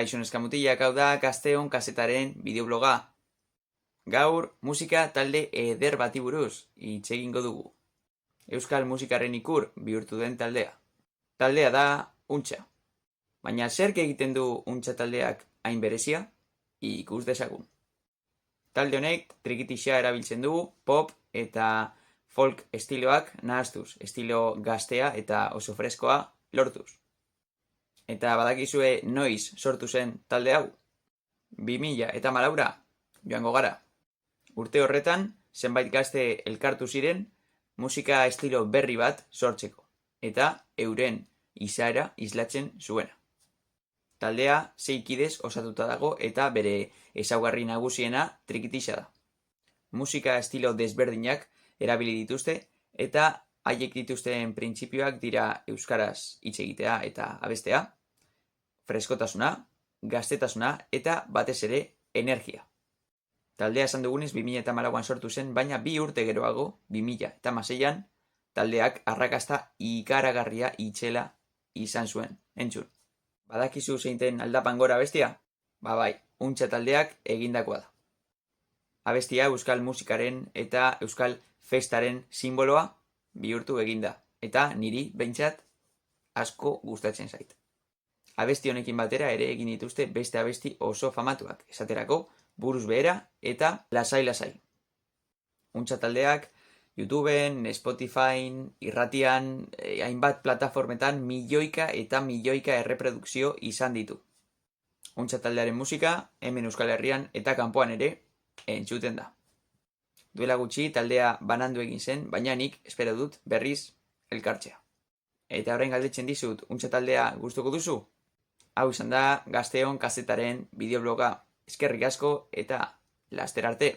Kaixo neskamutilak, hau da Gazteon kazetaren bideobloga. Gaur musika talde eder bati buruz hitz egingo dugu. Euskal musikaren ikur bihurtu den taldea. Taldea da Untxa. Baina zerk egiten du Untxa taldeak hain berezia? Ikus dezagun. Talde honek trikitixa erabiltzen du pop eta folk estiloak nahastuz, estilo gaztea eta oso freskoa lortuz. Eta badakizue noiz sortu zen talde hau? 2014 joango gara. Urte horretan, zenbait gazte elkartu ziren musika estilo berri bat sortzeko, eta euren izaera islatzen zuena. Taldea 6 kidez osatuta dago eta bere ezaugarri nagusiena trikitixa da. Musika estilo desberdinak erabili dituzte eta haiek dituzten printzipioak dira euskaraz hitz egitea eta abestea, freskotasuna, gaztetasuna eta batez ere energia. Taldea esan dugunez 2014an sortu zen, baina 2 urte geroago, 2016an, taldeak arrakasta ikaragarria itxela izan zuen. Entzun. Badakizu zeinten aldapan gora abestia? Bai, Untxa taldeak egindakoa da. Abestia euskal musikaren eta euskal festaren simboloa bihurtu eginda, eta niri behintzat asko gustatzen zait. Abesti honekin batera ere egin dituzte beste abesti oso famatuak, esaterako buruz behera eta lasai-lasai. Untxa taldeak YouTubeen, Spotifyn, irratian, hainbat plataformetan milioika eta milioika erreprodukzio izan ditu. Untxa taldearen musika hemen Euskal Herrian eta kanpoan ere entzuten da. Duela gutxi taldea banandu egin zen, baina nik espero dut berriz elkartzea. Eta orain galdetzen dizut, Untxa taldea gustuko duzu? Hau izan da Gazteon kazetaren bideobloga. Eskerrik asko eta laster arte.